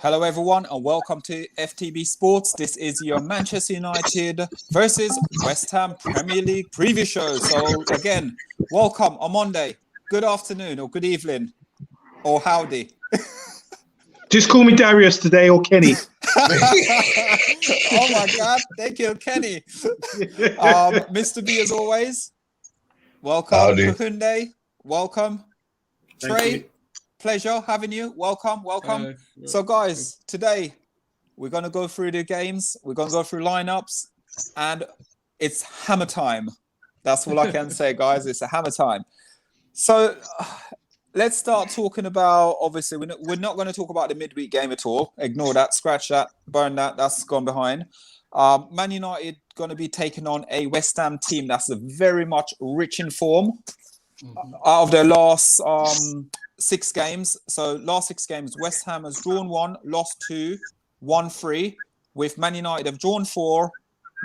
Hello, everyone, and welcome to FTB Sports. This is your Manchester United versus West Ham Premier League preview show. So, again, welcome on Monday. Good afternoon, or good evening, or howdy. Just call me Darius today, or Kenny. Oh my God! Thank you, Kenny. Mr. B, as always. Welcome, Kahunde. Welcome, Trey. Pleasure having you. Welcome. So, guys, today we're going to go through the games. We're going to go through lineups, and it's hammer time. That's all I can say, guys. It's a hammer time. So, let's start talking about. Obviously, we're not going to talk about the midweek game at all. Ignore that. Scratch that. Burn that. That's gone behind. Man United going to be taking on a West Ham team that's very much rich in form. Out of their last 6 games, so last 6 games, West Ham has drawn 1, lost 2, won 3, with Man United have drawn 4,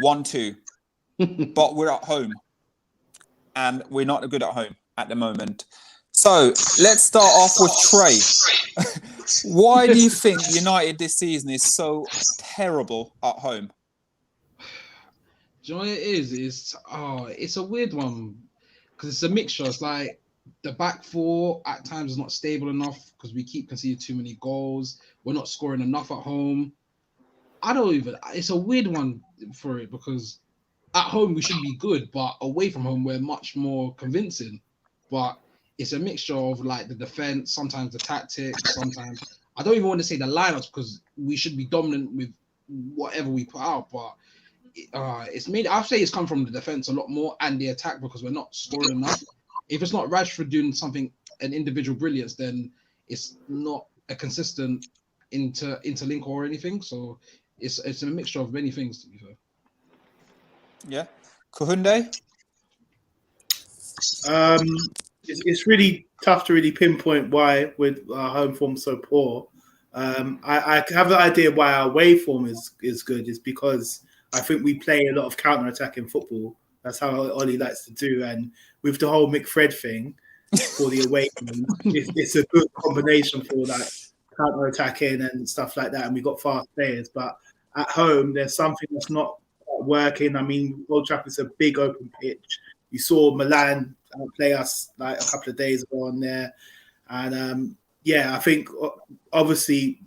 won 2. But we're at home, and we're not good at home at the moment. So let's start off with Trey. Why do you think United this season is so terrible at home? Do you know what it is? It's a weird one. Because it's a mixture. It's like the back four at times is not stable enough because we keep conceding too many goals. We're not scoring enough at home. It's a weird one for it because at home we should be good, but away from home we're much more convincing. But it's a mixture of like the defense, sometimes the tactics, sometimes I don't even want to say the lineups because we should be dominant with whatever we put out, but it's made. I'd say it's come from the defense a lot more and the attack because we're not scoring enough. If it's not Rashford doing an individual brilliance, then it's not a consistent interlink or anything. So it's a mixture of many things, to be fair. Yeah, Kahunde. It's really tough to really pinpoint why with our home form so poor. I have the idea why our away form is good. Is because I think we play a lot of counter-attacking football. That's how Ollie likes to do. And with the whole McFred thing for the away team, it's a good combination for that counter-attacking and stuff like that. And we've got fast players. But at home, there's something that's not working. I mean, Old Trafford's a big open pitch. You saw Milan play us like a couple of days ago on there. And I think obviously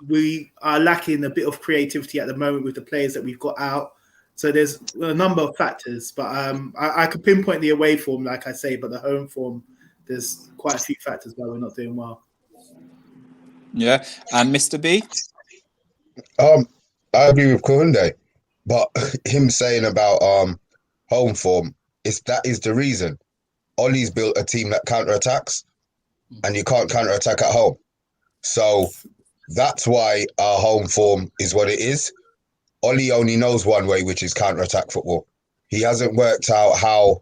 we are lacking a bit of creativity at the moment with the players that we've got out. So there's a number of factors, but I could pinpoint the away form, like I say, but the home form, there's quite a few factors why we're not doing well. Yeah, and Mr. B? I agree with Kahunde, but him saying about home form, that is the reason. Ollie's built a team that counter-attacks, and you can't counter-attack at home. So that's why our home form is what it is. Ollie only knows one way, which is counter-attack football. He hasn't worked out how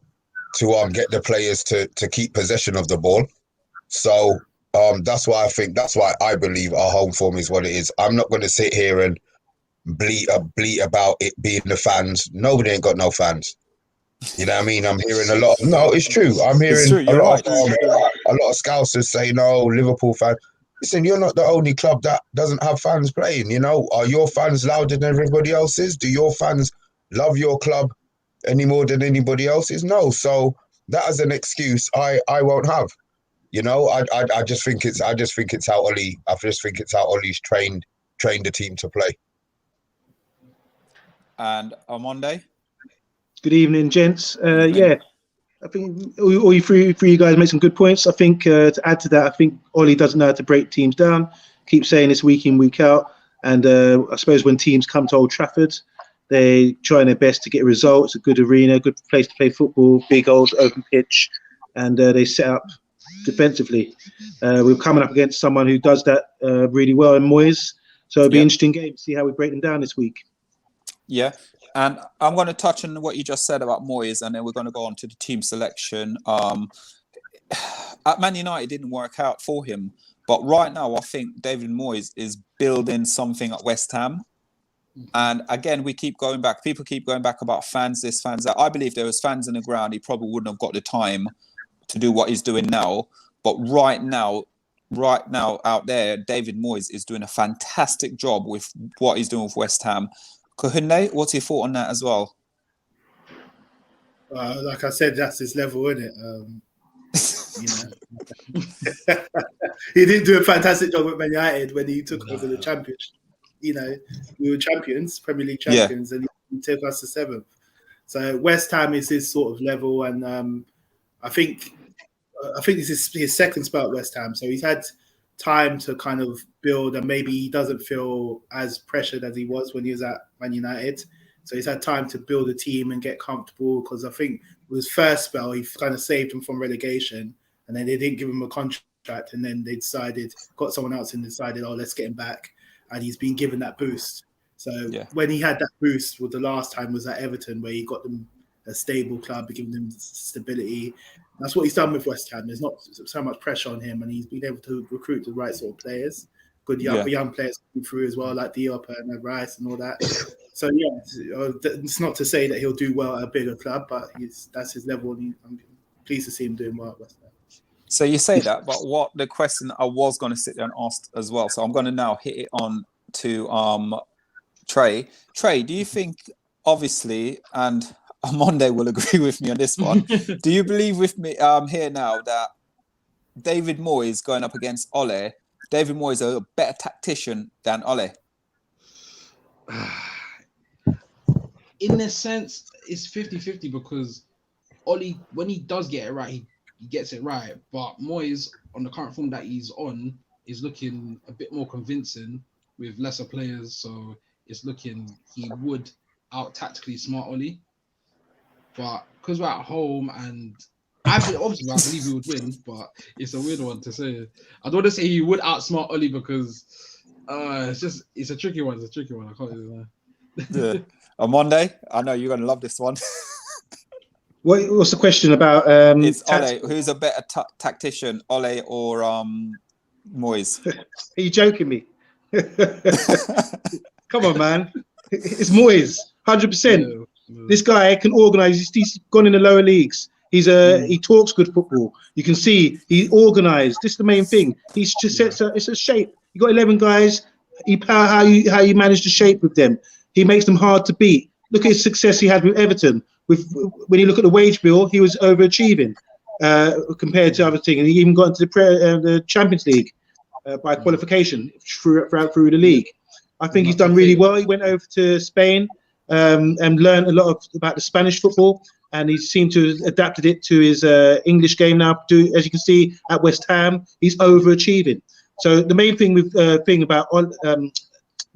to get the players to keep possession of the ball. So that's why I believe our home form is what it is. I'm not going to sit here and bleat about it being the fans. Nobody ain't got no fans. You know what I mean? I'm hearing a lot. No, it's true. I'm hearing a lot of Scousers say, no, Liverpool fans. Listen, you're not the only club that doesn't have fans playing. You know, are your fans louder than everybody else's? Do your fans love your club any more than anybody else's? No. So that as an excuse, I won't have. You know, I just think it's how Ollie. I just think it's how Ollie's trained the team to play. And on Monday. Good evening, gents. I think all you three guys made some good points. I think to add to that, I think Ollie doesn't know how to break teams down. Keep saying this week in, week out. And I suppose when teams come to Old Trafford, they try their best to get results. A good arena, good place to play football, big old open pitch, and they set up defensively. We're coming up against someone who does that really well in Moyes. So it'll be an interesting game to see how we break them down this week. Yeah. And I'm going to touch on what you just said about Moyes, and then we're going to go on to the team selection. At Man United, it didn't work out for him. But right now, I think David Moyes is building something at West Ham. And again, we keep going back. People keep going back about fans this, fans that. I believe there was fans in the ground. He probably wouldn't have got the time to do what he's doing now. But right now, right now out there, David Moyes is doing a fantastic job with what he's doing with West Ham. Kohunde, what's your thought on that as well? Like I said, that's his level, isn't it? He didn't do a fantastic job at Man United when he took over the championship. We were champions, Premier League champions, and he took us to 7th. So West Ham is his sort of level, and I think this is his second spell at West Ham. So he's had time to kind of build, and maybe he doesn't feel as pressured as he was when he was at Man United. So he's had time to build a team and get comfortable, because I think with his first spell, he kind of saved him from relegation, and then they didn't give him a contract, and then they got someone else and decided, oh, let's get him back. And he's been given that boost. So when he had that boost, the last time was at Everton, where he got them a stable club, giving them stability. That's what he's done with West Ham. There's not so much pressure on him, and he's been able to recruit the right sort of players. Good young players coming through as well, like Diop and Rice and all that. So it's not to say that he'll do well at a bigger club, but that's his level, and I'm pleased to see him doing well at West Ham. So you say that, but what the question I was going to sit there and ask as well. So I'm going to now hit it on to Trey. Trey, do you think, obviously, and Monday will agree with me on this one, do you believe with me here now that David Moyes going up against Ole, David Moyes is a better tactician than Ole? In a sense, it's 50-50, because Ole, when he does get it right, he gets it right. But Moyes, on the current form that he's on, is looking a bit more convincing with lesser players. So it's looking he would out-tactically smart Ole. But because we're at home, and obviously I believe we would win, but it's a weird one to say. I don't want to say he would outsmart Ole, because it's a tricky one. It's a tricky one. I can't even lie. On Monday, I know you're going to love this one. What's the question about? It's Ole. Who's a better tactician, Ole or Moyes? Are you joking me? Come on, man. It's Moyes, 100%. This guy can organise. He's gone in the lower leagues. He talks good football. You can see he organised. This is the main thing. He's just it's a shape. You got 11 guys. How you manage to shape with them. He makes them hard to beat. Look at his success he had with Everton. When you look at the wage bill, he was overachieving compared to other things. And he even got into the Champions League by qualification through the league. I think he's done really well. He went over to Spain and learned a lot about the Spanish football, and he seemed to have adapted it to his English game now. As you can see at West Ham, he's overachieving. So the main thing about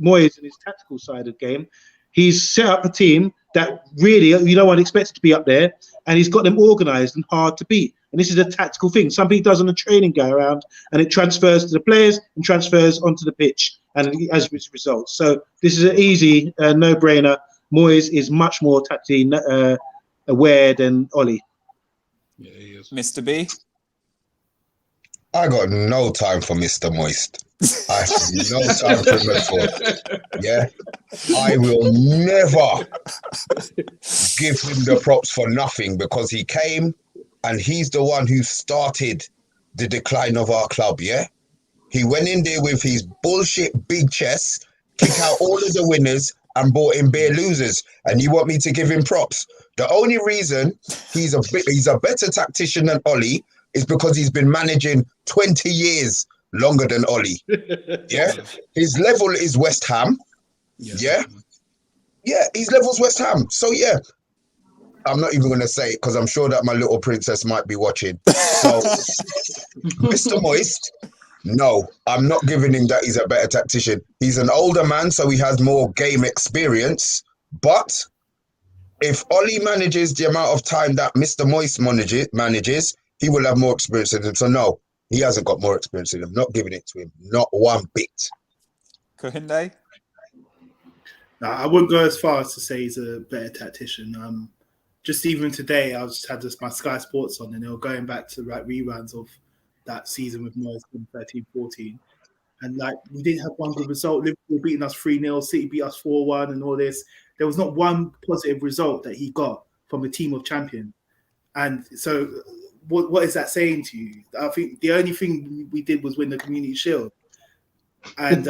Moyes and his tactical side of the game, he's set up a team that really no one expected to be up there, and he's got them organised and hard to beat. And this is a tactical thing. Something he does on a training go around, and it transfers to the players and transfers onto the pitch, and as a result. So this is an easy no-brainer. Moyes is much more tactically aware than Ole. Yeah, he is. Mr. B? I got no time for Mr. Moist. I have no time for him at all. Yeah, I will never give him the props for nothing, because he came and he's the one who started the decline of our club. Yeah, he went in there with his bullshit big chest, kicked out all of the winners and brought in bare losers. And you want me to give him props? The only reason he's a better tactician than Ole is because he's been managing 20 years longer than Ole. Yeah, his level is West Ham. Yeah, his level's West Ham. So yeah, I'm not even gonna say it because I'm sure that my little princess might be watching. So Mr. Moist, no, I'm not giving him that he's a better tactician. He's an older man, so he has more game experience. But if Ole manages the amount of time that Mr. Moist manages, he will have more experience than him. So no, he hasn't got more experience than him. Not giving it to him. Not one bit. Kohunde? No, I wouldn't go as far as to say he's a better tactician. Just even today, I just had my Sky Sports on, and they were going back to reruns of that season with Moyes in 13-14. And we didn't have one good result. Liverpool beating us 3-0, City beat us 4-1 and all this. There was not one positive result that he got from a team of champions. And so what is that saying to you? I think the only thing we did was win the Community Shield. And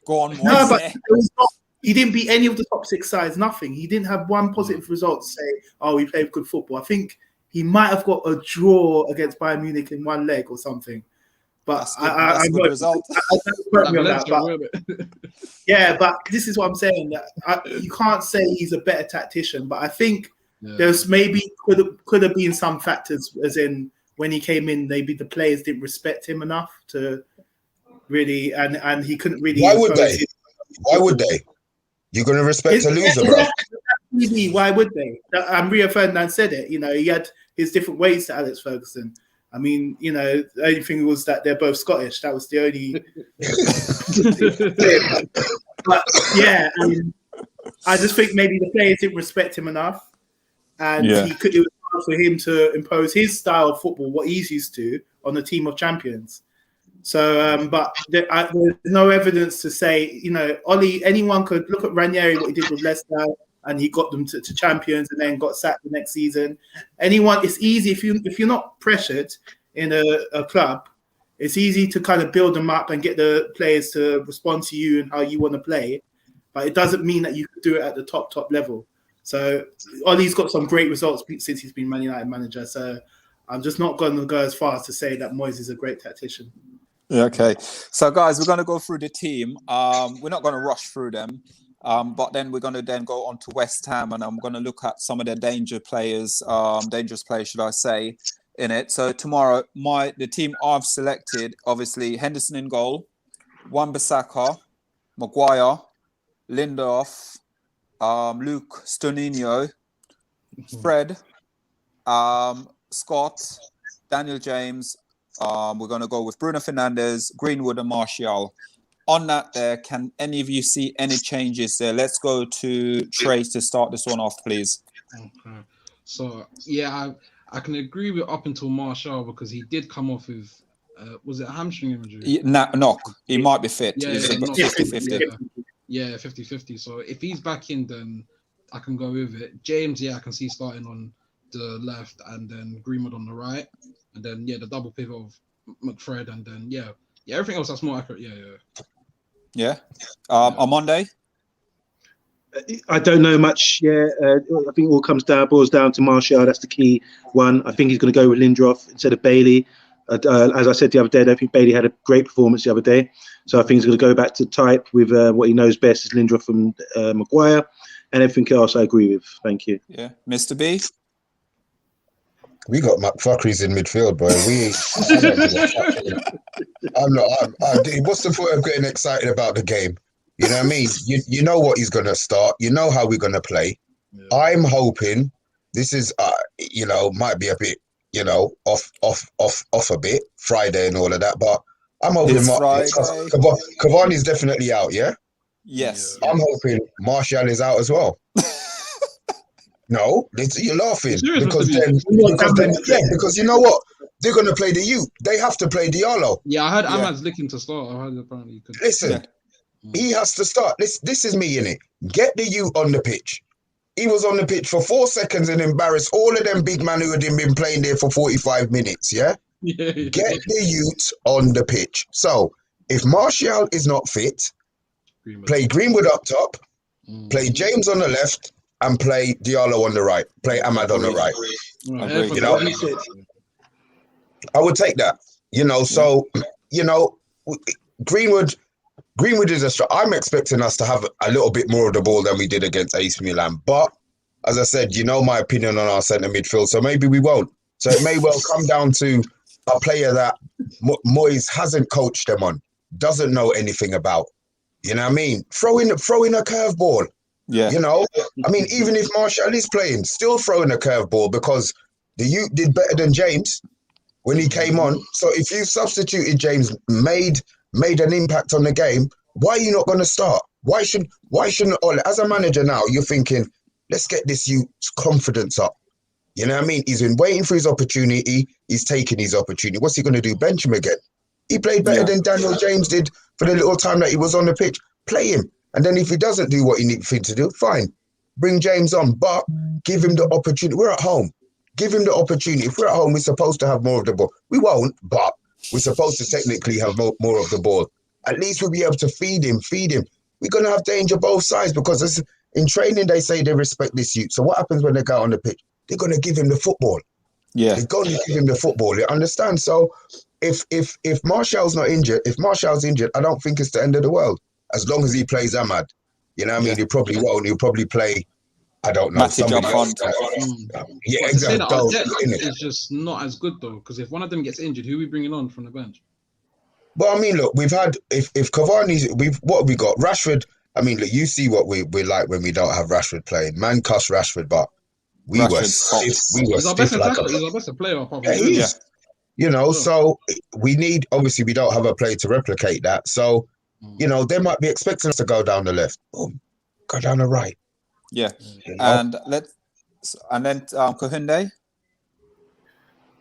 Go on, no, Moise. but it was not, he didn't beat any of the top 6 sides, nothing. He didn't have one positive result to say, oh, we played good football. I think he might have got a draw against Bayern Munich in one leg or something. But that's a good result. Yeah, but this is what I'm saying. That you can't say he's a better tactician, but I think there's maybe could have been some factors, as in when he came in, maybe the players didn't respect him enough to really, and he couldn't really. Why would they? Why would they? You're going to respect a loser, bro. Why would they? Rio Ferdinand said it. You know, he had his different ways to Alex Ferguson. I mean, you know, the only thing was that they're both Scottish. That was the only. But yeah, I mean, I just think maybe the players didn't respect him enough, and it was hard for him to impose his style of football, what he's used to, on a team of champions. So, but there's no evidence to say, you know, Ollie. Anyone could look at Ranieri, what he did with Leicester, and he got them to champions, and then got sacked the next season. Anyone, it's easy if you're not pressured in a club, it's easy to kind of build them up and get the players to respond to you and how you want to play. But it doesn't mean that you could do it at the top level. So Ollie's got some great results since he's been Man United manager. So I'm just not going to go as far as to say that Moyes is a great tactician. Okay, so guys, we're going to go through the team. We're not going to rush through them, but then we're going to then go on to West Ham, and I'm going to look at some of the dangerous players, should I say, in it. So tomorrow, the team I've selected, obviously Henderson in goal, Wan-Bissaka, Maguire, Lindelof, Luke Stonino, Fred, Scott, Daniel James. We're going to go with Bruno Fernandes, Greenwood and Martial. On that there, can any of you see any changes there? Let's go to Trey to start this one off, please. Okay. So, yeah, I can agree with up until Martial, because he did come off with, was it a hamstring injury? Knock. He might be fit. Yeah, He's 50-50. Yeah, 50-50. So if he's back in, then I can go with it. James, I can see starting on the left, and then Greenwood on the right. And then, the double pivot of McFred, and then, everything else that's more accurate. Yeah. On Monday? I don't know much. I think it all boils down to Martial. That's the key one. I think he's going to go with Lindelof instead of Bailey. As I said the other day, I don't think Bailey had a great performance the other day. So I think he's going to go back to type with what he knows best is Lindelof and Maguire. And everything else I agree with. Thank you. Yeah. Mr. B? We got McFuckeries in midfield, boy. I'm not. What's the point of getting excited about the game? You know what I mean? You know what he's going to start. You know how we're going to play. Yeah. I'm hoping this is, might be a bit, off a bit, Friday and all of that. But I'm hoping Cavani's definitely out, yeah? Yes. I'm hoping Martial is out as well. No, you're laughing because you know what? They're going to play the youth. They have to play Diallo. Yeah, I heard Ahmad's looking to start. I heard apparently he could. Listen, he has to start. This is me, innit? Get the youth on the pitch. He was on the pitch for 4 seconds and embarrassed all of them big men who had been playing there for 45 minutes, yeah? Get the youth on the pitch. So, if Martial is not fit, play Greenwood up top, play James on the left, and play Diallo on the right. Play Ahmad on the right. I would take that. So, Greenwood is I'm expecting us to have a little bit more of the ball than we did against AC Milan. But, as I said, my opinion on our centre midfield, so maybe we won't. So it may well come down to a player that Moyes hasn't coached them on, doesn't know anything about. You know what I mean? Throw in a curveball. Yeah. Even if Martial is playing, still throwing a curveball because the youth did better than James when he came on. So if you substituted James, made an impact on the game, why are you not going to start? Why shouldn't Ole, as a manager now, you're thinking, let's get this youth's confidence up. You know what I mean? He's been waiting for his opportunity. He's taking his opportunity. What's he going to do? Bench him again? He played better than Daniel James did for the little time that he was on the pitch. Play him. And then if he doesn't do what he needs to do, fine. Bring James on, but give him the opportunity. We're at home. give him the opportunity. If we're at home, we're supposed to have more of the ball. We won't, but we're supposed to technically have more of the ball. At least we'll be able to feed him. We're going to have danger both sides because in training, they say they respect this youth. So what happens when they go on the pitch? They're going to give him the football. Yeah. They're going to give him the football. You understand? So if Martial's not injured, if Martial's injured, I don't think it's the end of the world. As long as he plays Ahmad. You know what I mean? He probably won't. He'll probably play, I don't know. Matic up front. But Yeah, to say exactly. that our depth is just not as good though, because if one of them gets injured, who are we bringing on from the bench? Well, I mean, look, we've had if Cavani's, what have we got? Rashford. I mean, look, you see what we're like when we don't have Rashford playing. Man, cuss Rashford, but we were stiff. He's our best attacker. He's our best player. Yeah, he is. You know, so we need. Obviously, we don't have a player to replicate that. So, you know, they might be expecting us to go down the left. Boom, go down the right. Yeah, You know? and then Kohunde.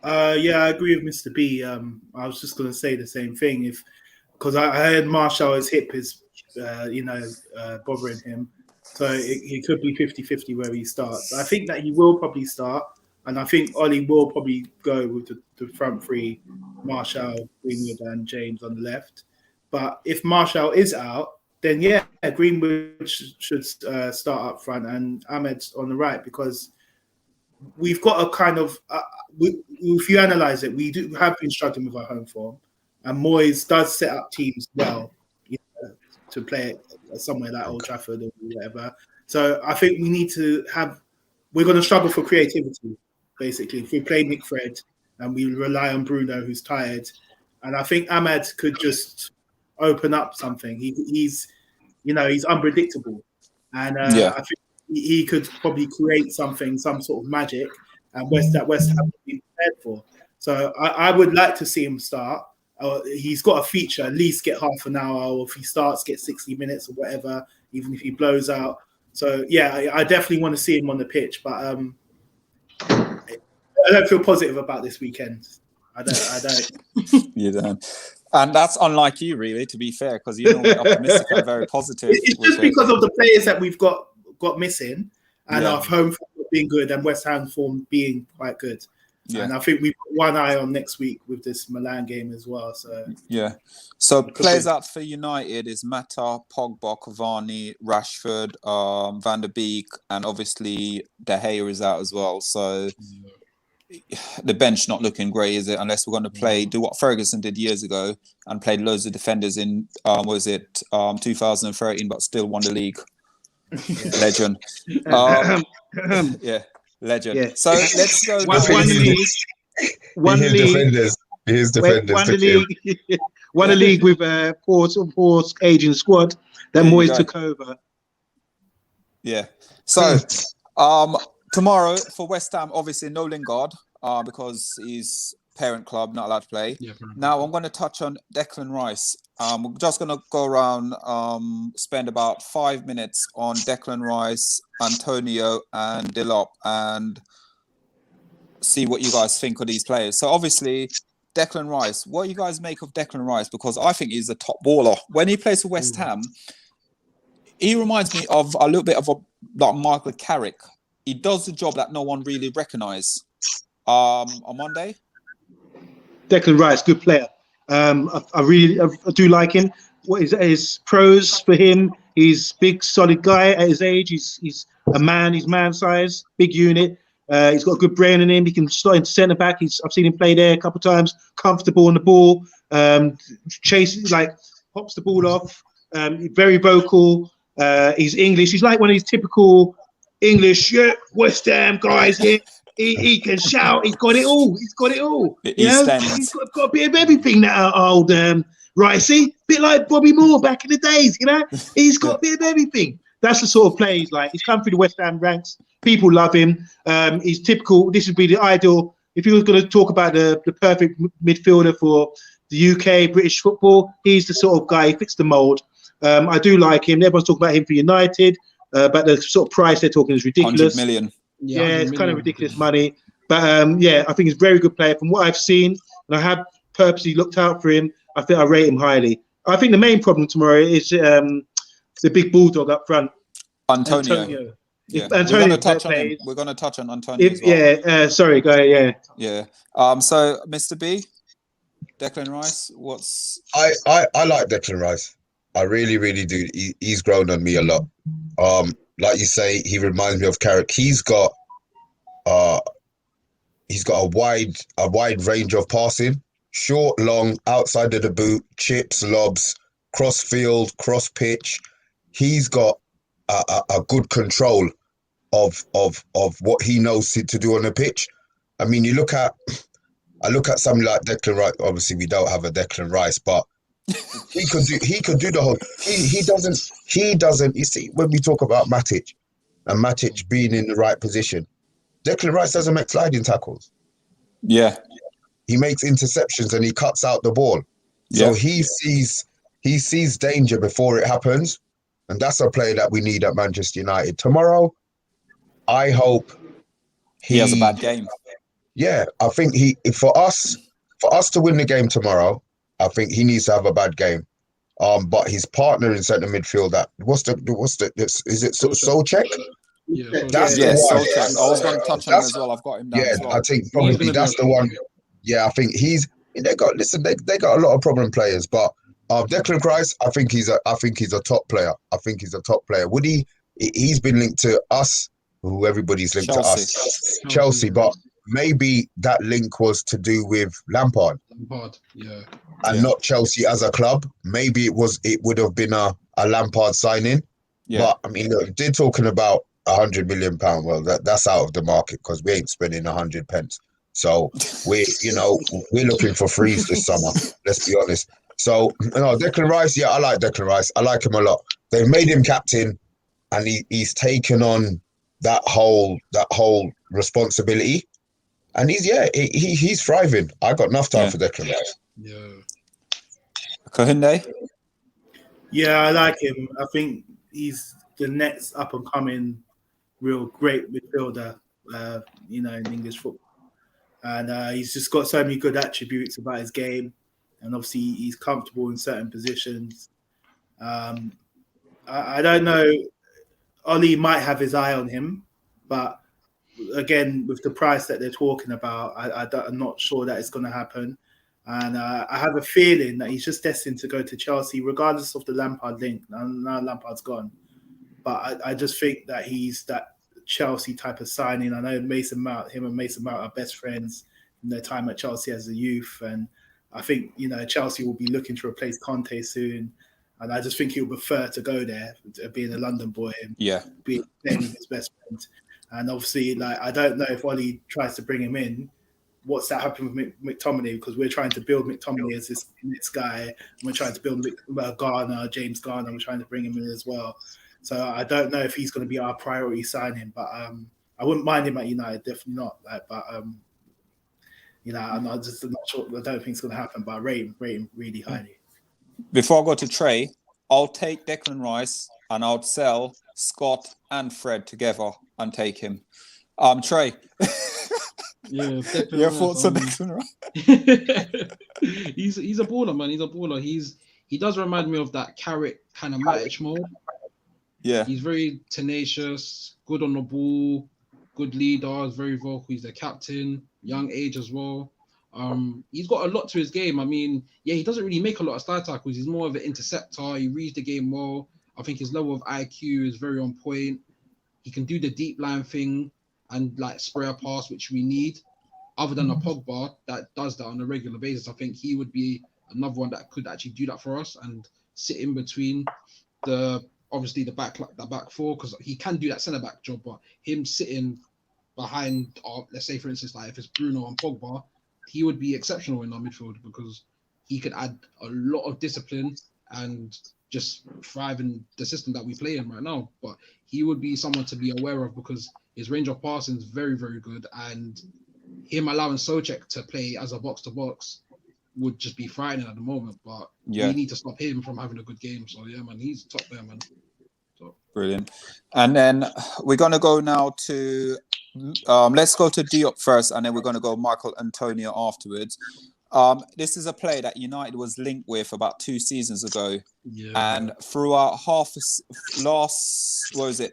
Yeah, I agree with Mr. B. I was just going to say the same thing because I heard Martial, his hip is, bothering him. So it could be 50-50 where he starts. I think that he will probably start, and I think Ollie will probably go with the front three, Martial, Greenwood, and James on the left. But if Martial is out, then yeah, Greenwood should start up front and Ahmed on the right because we've got a kind of if you analyse it, we do have been struggling with our home form, and Moyes does set up teams well, to play somewhere like Old Trafford or whatever. So I think we need to we're going to struggle for creativity, basically. If we play Nick Fred and we rely on Bruno, who's tired, and I think Ahmed could just open up something. He's unpredictable, and I think he could probably create something, some sort of magic, and West Ham would be prepared for. So I would like to see him start. He's got a feature, at least get half an hour, or if he starts, get 60 minutes or whatever, even if he blows out. So, yeah, I definitely want to see him on the pitch, but I don't feel positive about this weekend. I don't. You don't. And that's unlike you, really, to be fair, because you're normally optimistic and very positive. It's just because of the players that we've got missing, and our home form being good and West Ham form being quite good. Yeah. And I think we've got one eye on next week with this Milan game as well. So So players out for United is Mata, Pogba, Cavani, Rashford, Van der Beek, and obviously De Gea is out as well. So the bench not looking great, is it? Unless we're going to do what Ferguson did years ago and played loads of defenders in 2013, but still won the league. Legend. Legend. Yeah. So let's go. One league. His defenders. Won a league with poor aging squad that Moyes took over. Yeah. So tomorrow for West Ham, obviously no Lingard because he's parent club, not allowed to play. Yeah, now I'm going to touch on Declan Rice. We're just going to go around, spend about 5 minutes on Declan Rice, Antonio, and Diop, and see what you guys think of these players. So obviously, Declan Rice. What do you guys make of Declan Rice? Because I think he's a top baller. When he plays for West Ham, he reminds me of a little bit of like Michael Carrick. He does the job that no one really recognises. On Monday. Declan Rice, good player. I do like him. What is his pros for him? He's big, solid guy at his age. He's a man. He's man size, big unit. He's got a good brain in him. He can slot into centre back. I've seen him play there a couple of times. Comfortable on the ball. Chases, pops the ball off. Very vocal. He's English. He's like one of these typical English West Ham guys here. He can shout. He's got it all. He's got it all. He's got a bit of everything. That old Ricey, bit like Bobby Moore back in the days. He's got a bit of everything. That's the sort of play he's like. He's come through the West Ham ranks. People love him. He's typical. This would be the ideal. If you were going to talk about the perfect midfielder for the UK British football, he's the sort of guy. He fits the mould. I do like him. Everyone's talking about him for United, but the sort of price they're talking is ridiculous. 100 million. Yeah, it's kind of ridiculous money. But I think he's a very good player. From what I've seen, and I have purposely looked out for him, I think I rate him highly. I think the main problem tomorrow is the big bulldog up front. Antonio. Yeah, If we're Antonio gonna touch on him. plays, We're gonna touch on Antonio as well. yeah, sorry, go ahead, Yeah. So Mr. B, Declan Rice, what's I like Declan Rice. I really, really do. He's grown on me a lot. Like you say, he reminds me of Carrick. He's got a wide range of passing, short, long, outside of the boot, chips, lobs, cross field, cross pitch. He's got a good control of what he knows to do on the pitch. I mean, I look at something like Declan Rice. Obviously, we don't have a Declan Rice, but he could do the whole. He doesn't. You see, when we talk about Matic and Matic being in the right position, Declan Rice doesn't make sliding tackles. yeah. He makes interceptions and he cuts out the ball. So he sees danger before it happens, and that's a player that we need at Manchester United tomorrow. I hope He has a bad game. Yeah, I think for us to win the game tomorrow, I think he needs to have a bad game. But his partner in centre midfield, is it Souček? Yeah, That's the one. Souček. I was going to touch on him as well. I've got him down Yeah, as well. I think probably that's the one. Yeah, I think they got a lot of problem players, but Declan Rice, I think he's a top player. I think he's a top player. He's been linked to us, who everybody's linked to us, Chelsea, but maybe that link was to do with Lampard, yeah, and not Chelsea as a club. Maybe it would have been a Lampard signing. Yeah. But I mean, look, they're talking about £100 million. Well, that's out of the market because we ain't spending 100 pence. So we're looking for frees this summer. Let's be honest. So Declan Rice, yeah, I like Declan Rice. I like him a lot. They've made him captain, and he's taken on that whole responsibility. And he's thriving. I got enough time for Declan Rice. Yeah. Kohinde? Yeah, I like him. I think he's the next up and coming real great midfielder, in English football. And he's just got so many good attributes about his game. And obviously he's comfortable in certain positions. I don't know. Ollie might have his eye on him, but again, with the price that they're talking about, I'm not sure that it's going to happen. And I have a feeling that he's just destined to go to Chelsea, regardless of the Lampard link. Now Lampard's gone. But I just think that he's that Chelsea type of signing. I know him and Mason Mount are best friends in their time at Chelsea as a youth. And I think, Chelsea will be looking to replace Conte soon. And I just think he'll prefer to go there, being a London boy and being his best friend. And obviously, I don't know if Ollie tries to bring him in, what's that happen with McTominay? Because we're trying to build McTominay as this guy. And we're trying to build James Garner. We're trying to bring him in as well. So I don't know if he's going to be our priority signing, but I wouldn't mind him at United, definitely not. I'm not sure. I don't think it's going to happen, but I rate him really highly. Before I go to Trey, I'll take Declan Rice and I'll sell Scott and Fred together and take him. Trey. Yeah, your thoughts on Declan Rice? He's a baller, man. He's a baller. He does remind me of that Carrick kind of Matic mode. Yeah. He's very tenacious, good on the ball, good leader, is very vocal. He's the captain, young age as well. He's got a lot to his game. I mean, he doesn't really make a lot of slide tackles. He's more of an interceptor. He reads the game well. I think his level of IQ is very on point. He can do the deep line thing and spray a pass, which we need. Other than a Pogba that does that on a regular basis, I think he would be another one that could actually do that for us and sit in between the back four, because he can do that centre back job. But him sitting behind, let's say for instance, if it's Bruno and Pogba, he would be exceptional in our midfield because he could add a lot of discipline and just thrive in the system that we play in right now. But he would be someone to be aware of because his range of passing is very, very good, and him allowing Souček to play as a box-to-box would just be frightening at the moment. But we need to stop him from having a good game. So, yeah, man, he's top there, man. So. Brilliant. And then we're going to go now to... let's go to Diop first, and then we're going to go Michael Antonio afterwards. This is a player that United was linked with about 2 seasons ago. Yeah. And throughout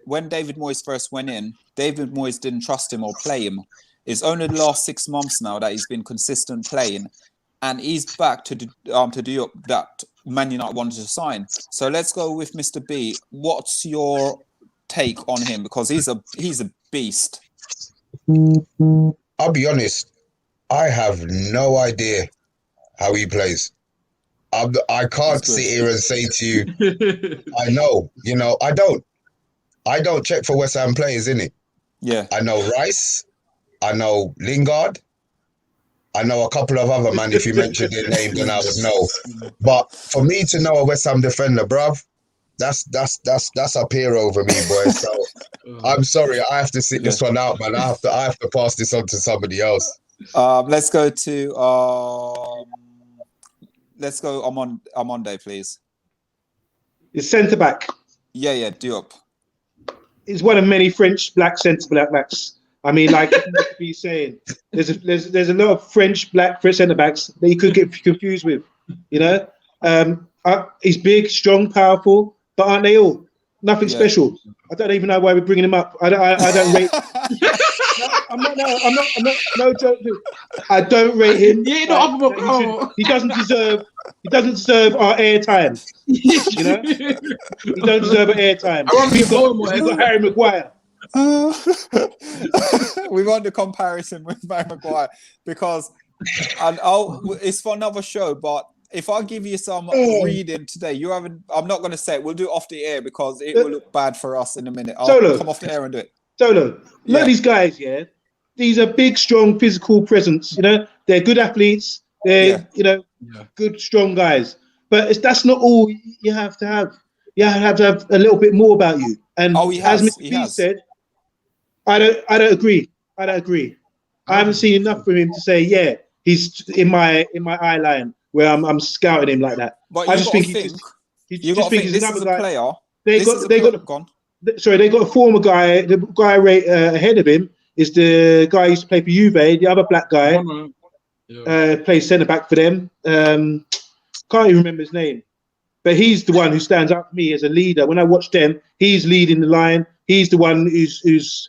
when David Moyes first went in, David Moyes didn't trust him or play him. It's only the last 6 months now that he's been consistent playing, and he's back to do that Man United wanted to sign. So let's go with Mr. B. What's your take on him? Because he's a beast. I'll be honest, I have no idea how he plays. I can't sit here and say to you, I know. I don't check for West Ham players, innit? Yeah. I know Rice. I know Lingard. I know a couple of other men. If you mentioned their name, then I would know. But for me to know a West Ham defender, bruv, that's up here over me, boy. So I'm sorry, I have to sit this one out, man. I have to pass this on to somebody else. Let's go to Amonde, please. His centre back. Yeah, Diop. He's one of many French black centre backs. I mean, like be saying, there's a lot of French black centre backs that you could get confused with. He's big, strong, powerful, but aren't they all? Nothing special. I don't even know why we're bringing him up. I don't rate. I'm not. No joke. I don't rate him. He doesn't deserve. He doesn't deserve our airtime. He don't deserve our airtime. We've got Harry Maguire. We want the comparison with Harry Maguire because, it's for another show. But if I give you some reading today, I'm not going to say it. We'll do it off the air because it will look bad for us in a minute. I'll come off the air and do it. Look at these guys, These are big, strong, physical presence. They're good athletes. They're, good, strong guys. But that's not all you have to have. You have to have a little bit more about you. And as Mr. B said, I don't agree. I haven't seen enough from him to say, he's in my eye line where I'm scouting him like that. But I just think he's another guy. Player. They got a former guy. The guy right ahead of him is the guy who used to play for Juve. The other black guy plays centre back for them. Can't even remember his name, but he's the one who stands out for me as a leader. When I watch them, he's leading the line. He's the one who's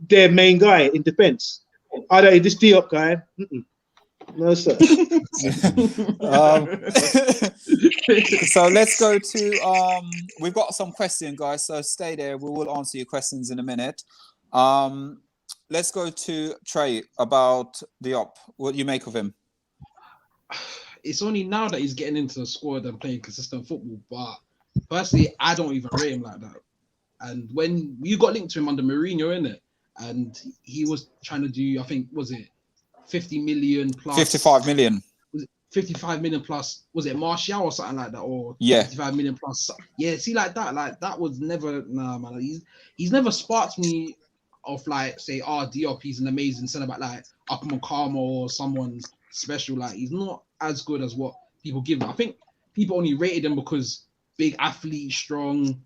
their main guy in defence. This Diop guy. No, sir. So let's go to we've got some questions, guys, so stay there. We will answer your questions in a minute. Let's go to Trey about Diop. What do you make of him? It's only now that he's getting into the squad and playing consistent football, but personally I don't even rate him like that. And when you got linked to him under Mourinho, innit? And he was trying to do, I think, was it 50 million plus 55 million. Was it 55 million plus? Was it Martial or something like that? Or 55 million plus? Yeah, see, like that was never man. He's never sparked me of say, Diop, he's an amazing centre back like Akman Karma or someone special. Like, he's not as good as what people give him. I think people only rated him because big athlete, strong,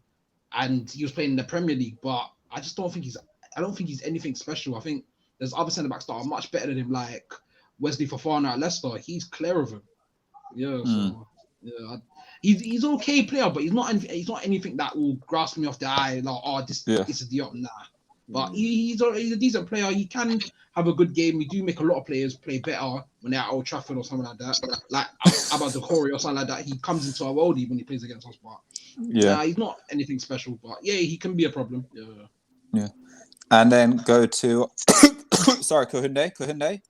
and he was playing in the Premier League. But I just don't think he's anything special. I think there's other centre backs that are much better than him, like Wesley Fofana at Leicester. He's clear of him. He's okay player, but he's not anything that will grasp me off the eye. Like, this is Diop. Nah. But he's a decent player. He can have a good game. We do make a lot of players play better when they're at Old Trafford or something like that. Like about the Corey or something like that. He comes into our world when he plays against us. But he's not anything special. But he can be a problem. Yeah. And then go to Kohunde.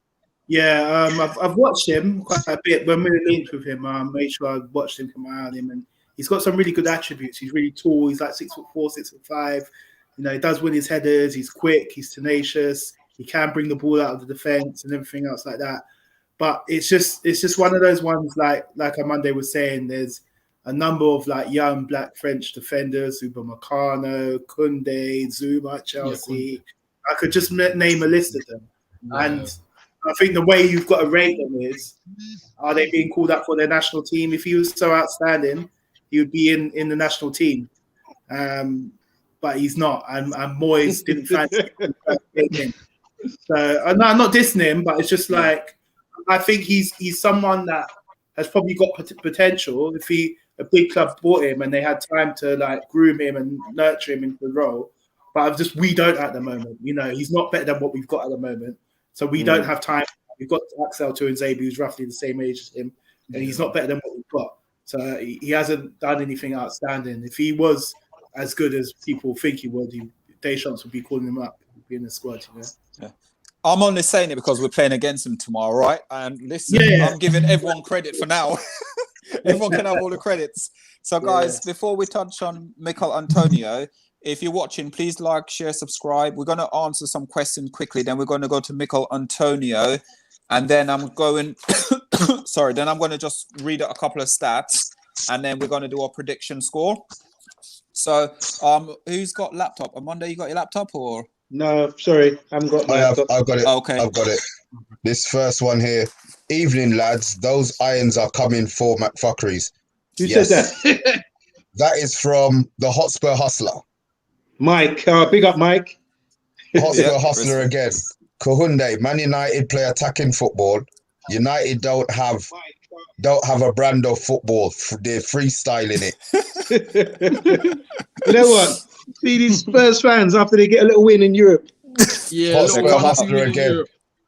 Yeah, I've watched him quite a bit. When we were linked with him, I made sure I watched him, come out on him, and he's got some really good attributes. He's really tall. He's like 6'4", 6'5". He does win his headers. He's quick. He's tenacious. He can bring the ball out of the defense and everything else like that. But it's just one of those ones like Amonde was saying. There's a number of young black French defenders: Upamecano, Koundé, Zuma, Chelsea. I could just name a list of them. Yeah. And I think the way you've got to rate them is: are they being called up for their national team? If he was so outstanding, he would be in the national team. But he's not, and Moyes didn't fancy him. So I'm not dissing him, but it's just I think he's someone that has probably got potential if a big club bought him and they had time to like groom him and nurture him into the role. But we don't at the moment. You know, he's not better than what we've got at the moment. So we don't have time. We've got Axel Tuanzebe, who's roughly the same age as him, and he's not better than what we've got. So he hasn't done anything outstanding. If he was as good as people think he would, Deschamps would be calling him up, be in the squad. You know? Yeah. I'm only saying it because we're playing against him tomorrow, right? And listen, I'm giving everyone credit for now. Everyone can have all the credits. So, guys, before we touch on Mikel Antonio, if you're watching, please like, share, subscribe. We're going to answer some questions quickly. Then we're going to go to Mikel Antonio. And then I'm going... then I'm going to just read a couple of stats. And then we're going to do our prediction score. So, who's got laptop? Amanda, you got your laptop or... No, sorry, I haven't got my laptop. I've got it. Okay. I've got it. This first one here. Evening, lads. Those irons are coming for McFuckeries. Who said that? That is from the Hotspur Hustler. Mike. Big up, Mike. Hotspur Hustler again. Kohunde, Man United play attacking football. United don't have a brand of football. They're freestyling it. You know what? See these Spurs fans after they get a little win in Europe. Yeah, Hotspur Hustler again.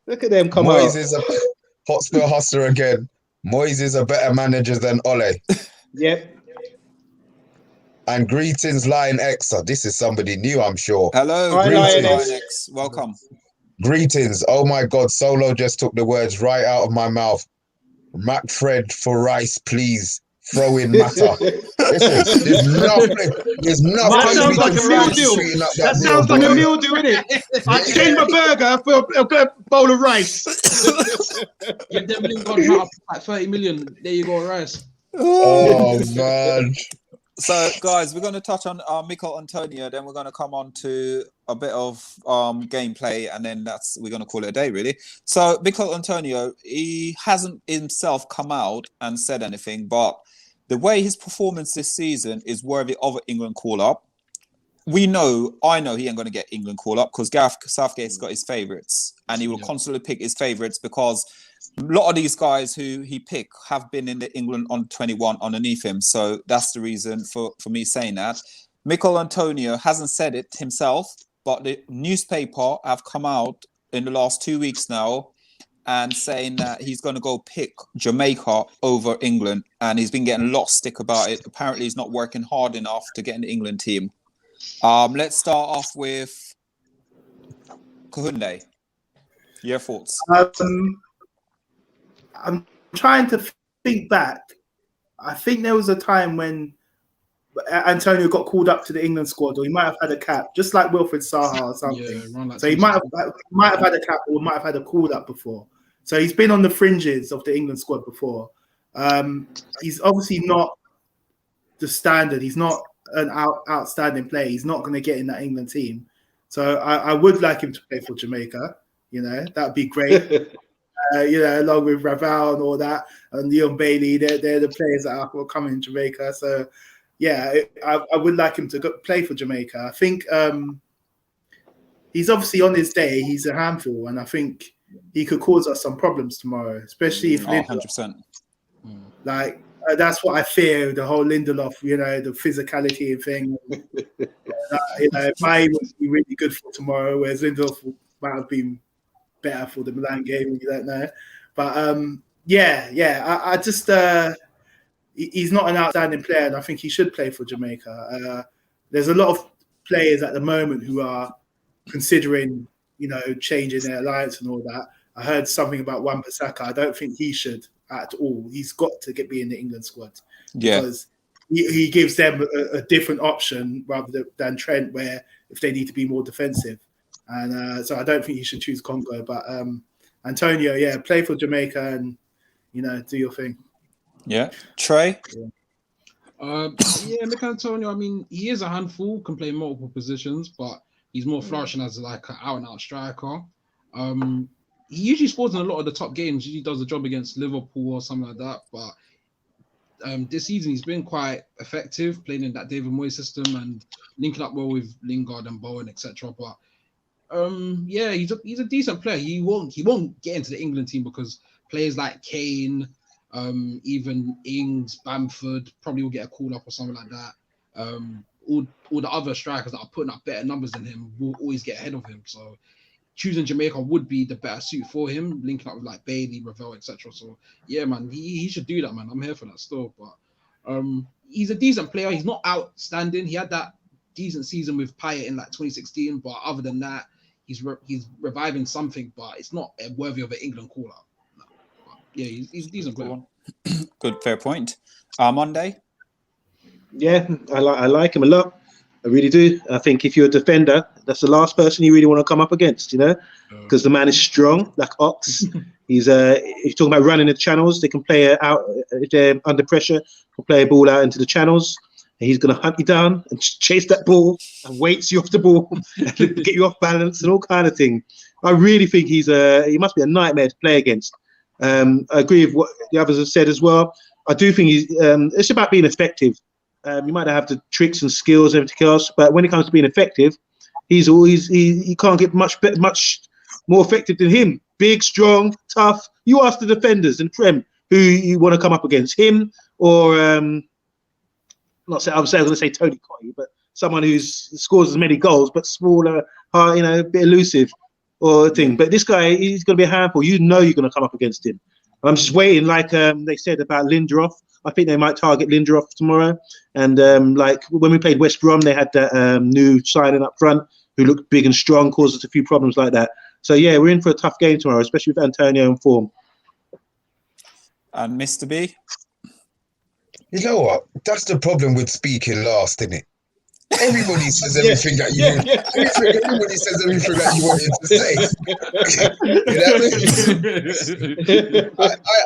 Look at them come Moyes out. is a Hotspur Hustler again. Moyes is a better manager than Ole. Yep. And greetings, Lion Xer. This is somebody new, I'm sure. Hello, Hi, greetings, Lioness. Lion X. Welcome. Greetings. Oh my God, Solo just took the words right out of my mouth. Mac Fred for rice, please. Throw in matter. Listen, there's nothing. That sounds like a meal deal. That sounds like a meal deal, innit? I change my burger for a bowl of rice. Get them Lingard up like 30 million. There you go, rice. Oh man. So, guys, we're going to touch on Mikel Antonio. Then we're going to come on to a bit of gameplay, and then we're going to call it a day, really. So, Mikel Antonio, he hasn't himself come out and said anything, but the way his performance this season is worthy of an England call-up. I know he ain't going to get England call-up because Gareth Southgate's got his favourites, and he will constantly pick his favourites because a lot of these guys who he picked have been in the England on 21 underneath him. So that's the reason for me saying that. Mikel Antonio hasn't said it himself, but the newspaper have come out in the last 2 weeks now and saying that he's going to go pick Jamaica over England. And he's been getting a lot of stick about it. Apparently, he's not working hard enough to get in the England team. Let's start off with Kohunde. Your thoughts? I'm trying to think back. I think there was a time when Antonio got called up to the England squad, or he might have had a cap, just like Wilfred Zaha or something. Yeah, so he might have had a cap, or might have had a call up before. So he's been on the fringes of the England squad before. He's obviously not the standard. He's not an outstanding player. He's not going to get in that England team. So I would like him to play for Jamaica. You know, that'd be great. Along with Raval and all that, and Leon Bailey, they're the players that are coming in Jamaica. So, yeah, I would like him to play for Jamaica. I think he's obviously on his day. He's a handful, and I think he could cause us some problems tomorrow, especially if 100%. Like that's what I fear. The whole Lindelof, the physicality thing. Bailly would be really good for tomorrow, whereas Lindelof might have been better for the Milan game. You don't know, but I just he's not an outstanding player, and I think he should play for Jamaica. There's a lot of players at the moment who are considering, changing their alliance and all that. I heard something about Wan-Bissaka. I don't think he should at all. He's got to be in the England squad because he gives them a different option rather than Trent, where if they need to be more defensive. And so I don't think you should choose Congo. But Antonio, play for Jamaica and, do your thing. Yeah. Trey? Mikel Antonio, I mean, he is a handful, can play multiple positions, but he's more flourishing as like an out-and-out striker. He usually scores in a lot of the top games. Usually does the job against Liverpool or something like that. But this season, he's been quite effective playing in that David Moyes system and linking up well with Lingard and Bowen, etc. But he's a decent player. He won't get into the England team because players like Kane, even Ings, Bamford probably will get a call up or something like that. All the other strikers that are putting up better numbers than him will always get ahead of him. So choosing Jamaica would be the better suit for him, linking up with like Bailey, Ravel, etc. So yeah, man, he should do that, man. I'm here for that still. But he's a decent player. He's not outstanding. He had that decent season with Payet in like 2016, but other than that, he's reviving something, but it's not worthy of an England call up. No. Yeah, he's a decent player. Good, fair point. Monday. Yeah, I like him a lot. I really do. I think if you're a defender, that's the last person you really want to come up against, you know, because the man is strong, like Ox. He's if you're talking about running the channels, they can play out if they're under pressure, can play a ball out into the channels. And he's going to hunt you down and chase that ball and weights you off the ball and get you off balance and all kind of thing. I really think he must be a nightmare to play against. I agree with what the others have said as well. I do think it's about being effective. You might have the tricks and skills, everything else, but when it comes to being effective, he's always he can't get much more effective than him. Big, strong, tough. You ask the defenders in Prem who you want to come up against, him or I was going to say Tony Cottee, but someone who scores as many goals but smaller, a bit elusive or thing. But this guy, he's going to be a handful. You know you're going to come up against him. I'm just waiting, like they said about Lindelof. I think they might target Lindelof tomorrow. And like when we played West Brom, they had that new signing up front who looked big and strong, caused us a few problems like that. So yeah, we're in for a tough game tomorrow, especially with Antonio in form. And Mr. B? You know what? That's the problem with speaking last, isn't it? Everybody says everything that you everybody says everything that you wanted to say.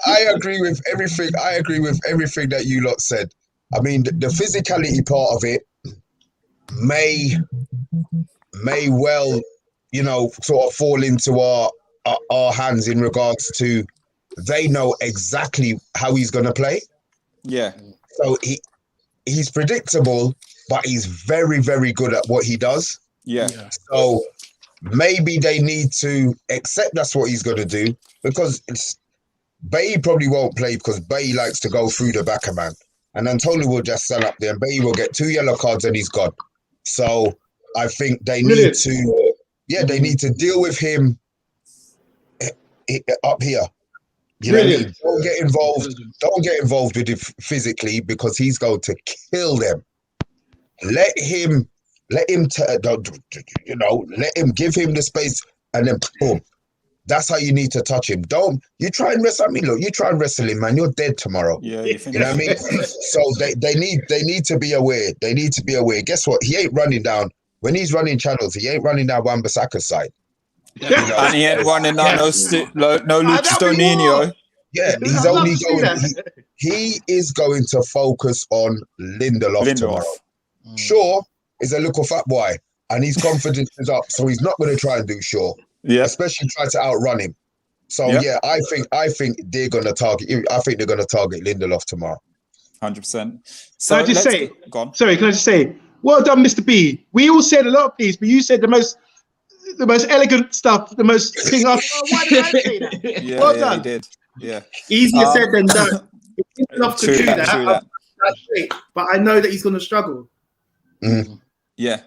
I agree with everything. I agree with everything that you lot said. I mean, the physicality part of it may well, sort of fall into our hands in regards to they know exactly how he's going to play. Yeah. So he's predictable, but he's very, very good at what he does. Yeah. So maybe they need to accept that's what he's going to do, because Bailly probably won't play because Bailly likes to go through the back of man. And Antonio will just stand up there and Bailly will get 2 yellow cards and he's gone. So I think they need to, they need to deal with him up here. You know what I mean? Don't get involved with him physically because he's going to kill them. Let him give him the space and then boom. That's how you need to touch him. You try and wrestle. I mean, look, you try and wrestle him, man. You're dead tomorrow. Yeah, you know what I mean? So they need to be aware. They need to be aware. Guess what? He ain't running down when he's running channels. He ain't running down Wan-Bissaka's side. And he ain't running down no Lucas Donino. Yeah, he's only going. He is going to focus on Lindelof tomorrow. Shaw is a little fat boy, and his confidence is up, so he's not going to try and do Shaw. Yeah, especially try to outrun him. So I think they're going to target. I think they're going to target Lindelof tomorrow. 100%. So can I just say? Go on. Sorry, can I just say? Well done, Mr. B. We all said a lot of things, but you said the most elegant stuff, the most thing. Why did I say that? Yeah, well done. He did. Yeah. Easier said than done. It's enough to do that. That's great. But I know that he's going to struggle. Yeah.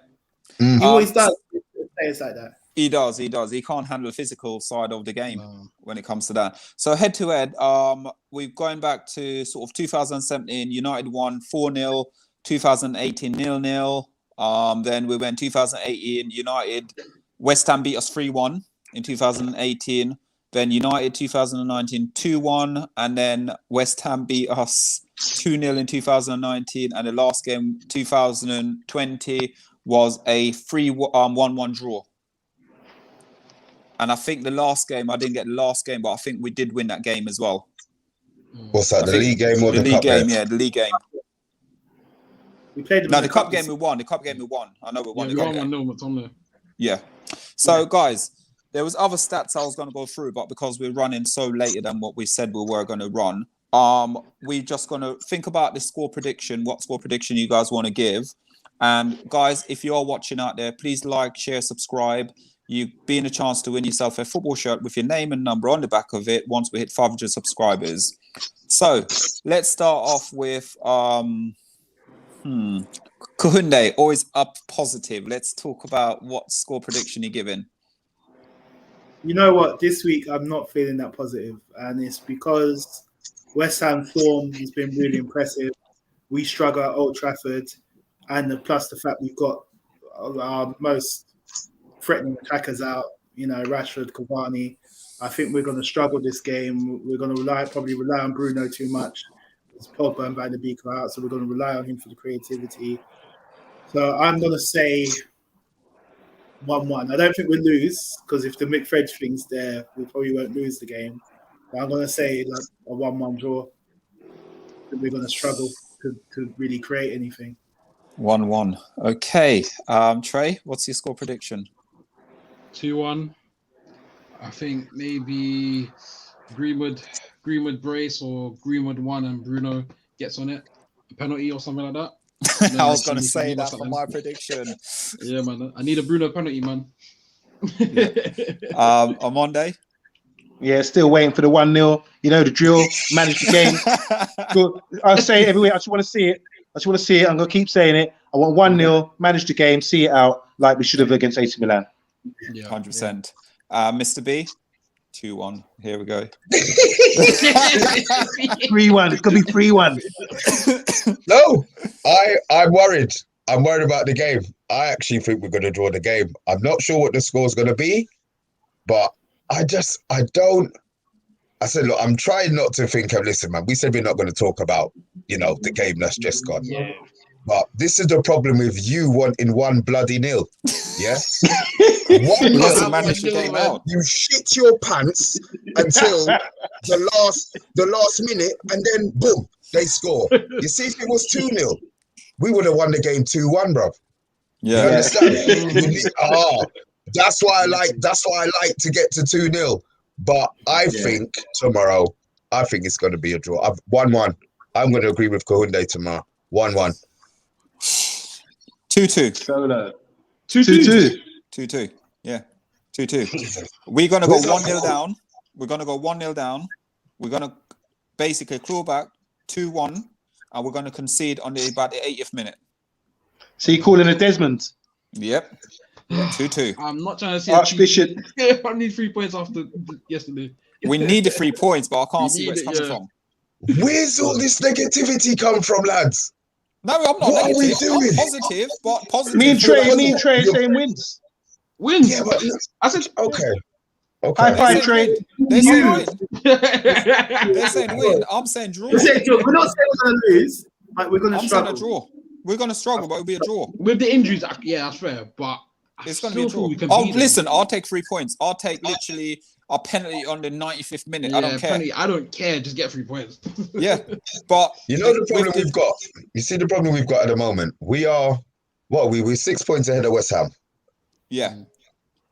He always does. Players like that. He does. He can't handle the physical side of the game when it comes to that. So head to head, we're going back to sort of 2017. United won 4-0. 2018 0-0. Then we went 2018. United, West Ham beat us 3-1 in 2018. Then United 2019 2-1, and then West Ham beat us 2-0 in 2019, and the last game 2020 was a 1-1 draw. And I think the last game, I didn't get the last game, but I think we did win that game as well. What's that? The league game or the league cup game? Yeah, the league game. We played the cup game we won. The cup game we won. I know we won the cup game. 1-0. Yeah. So guys, there was other stats I was going to go through, but because we're running so later than what we said we were going to run, we're just going to think about the score prediction, what score prediction you guys want to give. And guys, if you're watching out there, please like, share, subscribe. you being a chance to win yourself a football shirt with your name and number on the back of it once we hit 500 subscribers. So let's start off with Kuhunde, always up positive. Let's talk about what score prediction you're giving. You know what? This week I'm not feeling that positive, and it's because West Ham form has been really impressive. We struggle at Old Trafford, and plus the fact we've got our most threatening attackers out. You know, Rashford, Cavani. I think we're going to struggle this game. We're going to probably rely on Bruno too much. It's Pogba and Van de Beek are out, so we're going to rely on him for the creativity. So I'm going to say 1-1. I don't think we'll lose, because if the McFred thing's there, we probably won't lose the game. But I'm going to say like a 1-1 draw. We're going to struggle to really create anything. 1-1. Okay. Trey, what's your score prediction? 2-1. I think maybe Greenwood brace, or Greenwood 1 and Bruno gets on it. A penalty or something like that. I was going to say that for my prediction. Yeah, man. I need a Bruno penalty, man. On Monday? Yeah, still waiting for the 1-0. You know the drill. Manage the game. I'll say it everywhere. I just want to see it. I'm going to keep saying it. I want 1-0, manage the game, see it out like we should have against AC Milan. Yeah, 100%. Mr. B? 2-1. Here we go. 3-1. It's going to be 3-1. No, I'm worried. I'm worried about the game. I actually think we're going to draw the game. I'm not sure what the score's going to be, but I don't. I said, look, I'm trying not to think of, listen, man, we said we're not going to talk about, the game that's just gone. Yeah. But this is the problem with you wanting 1 bloody nil. Yeah? Let's manage the game out. You shit your pants until the last minute, and then boom, they score. You see, if it was 2-0, we would have won the game 2-1, bro. Yeah. You understand? That's why I like to get to 2-0. But I think tomorrow, it's going to be a draw. 1-1. I'm going to agree with Kuhunde tomorrow. 1-1. 2-2. Solo. 2-2. 2-2. Yeah. 2-2. We're going to go 1-0 down. We're going to go 1-0 down. We're going to basically claw back 2-1, and we're going to concede on about the 80th minute. So you're calling a Desmond? Yep. 2-2. I'm not trying to say Archbishop. I need 3 points after yesterday. We need the 3 points, but I can't see where it's coming from. Where's all this negativity come from, lads? No, I'm not What are we negative. doing? I'm positive, but positive. Me and Trey are saying wins. Wins. Yeah, but I said okay. High five, Trey. They're saying win. They're saying win. I'm saying draw. We're not saying we're going to lose, but we're going to I'm struggle. saying a draw. We're going to struggle, but it'll be a draw. with the injuries. Yeah, that's fair. But It's going to be a draw. we can Oh, beat them. listen, I'll take 3 points. I'll take literally a penalty on the 95th minute. I don't care. Penalty, I don't care. Just get 3 points. Yeah, but You know the problem we've got? You see the problem we've got at the moment? We are, we're 6 points ahead of West Ham. Yeah.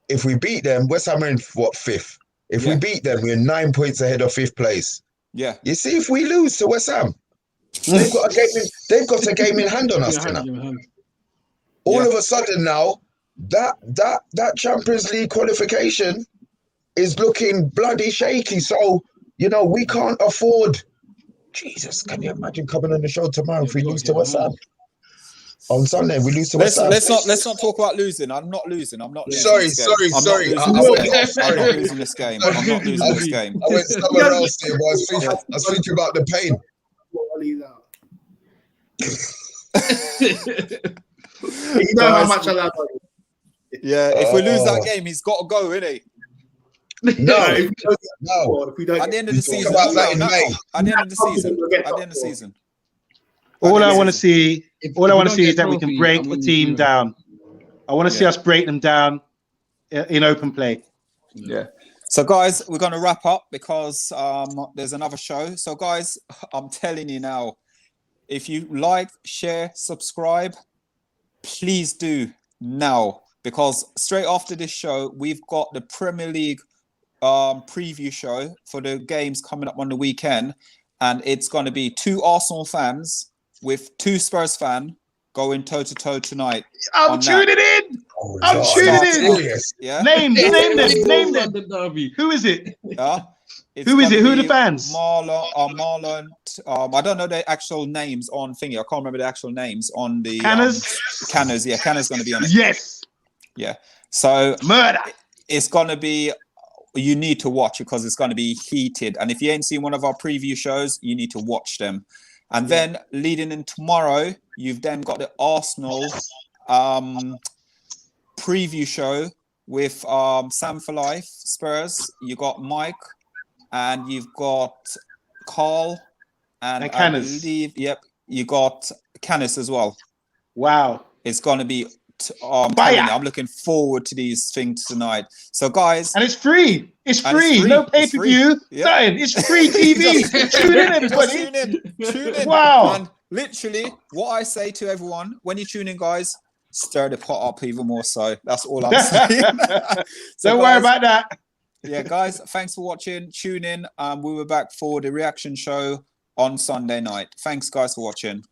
If we beat them, West Ham are in, 5th? If we beat them, we're 9 points ahead of 5th place. Yeah. You see, if we lose to West Ham, they've got a game in hand on us now. All of a sudden now, that Champions League qualification is looking bloody shaky. So, we can't afford. Jesus, can you imagine coming on the show tomorrow if we lose to West Ham? On Sunday, we lose to West Ham. Let's not talk about losing. I'm not losing. Sorry. I'm not losing this game. I'm not losing this game. I went somewhere else here, but I was thinking about the pain. You know how much I love you. Yeah, if we lose that game, he's got to go, isn't he? No. If we don't At the end of the season. about that in May. At the end of the season. All I want to see is that we can break the team down. I want to see us break them down in open play. Yeah. So, guys, we're going to wrap up because there's another show. So, guys, I'm telling you now, if you like, share, subscribe, please do now, because straight after this show, we've got the Premier League preview show for the games coming up on the weekend. And it's going to be 2 Arsenal fans with 2 Spurs fans going toe-to-toe tonight. I'm tuning in. Oh, I'm Lord, tuning are you in. serious? Yeah. Name them. London Derby. Who is it? Yeah. It's Who is gonna it? Who are the be fans? Marlon. I don't know the actual names on thingy. I can't remember the actual names on the Canners? Canners. Yeah, Canners going to be on it. Yes. Yeah. So Murder. it's going to be. You need to watch it because it's going to be heated. And if you ain't seen one of our preview shows, you need to watch them. And then leading in tomorrow, you've then got the Arsenal preview show with Sam for Life, Spurs. You got Mike, and you've got Carl, and I Canners. believe, you got Canis as well. Wow. It's going to be. Fire. I'm looking forward to these things tonight. So, guys, And it's free. It's And it's free. free. No It's pay-per-view. free. Nothing. It's free TV. Tune in, everybody. Tune in. Wow. And literally, what I say to everyone when you tune in, guys, stir the pot up even more. So that's all I'm saying. So, Don't worry guys, about that. Yeah, guys, thanks for watching. Tune in. We were back for the reaction show on Sunday night. Thanks, guys, for watching.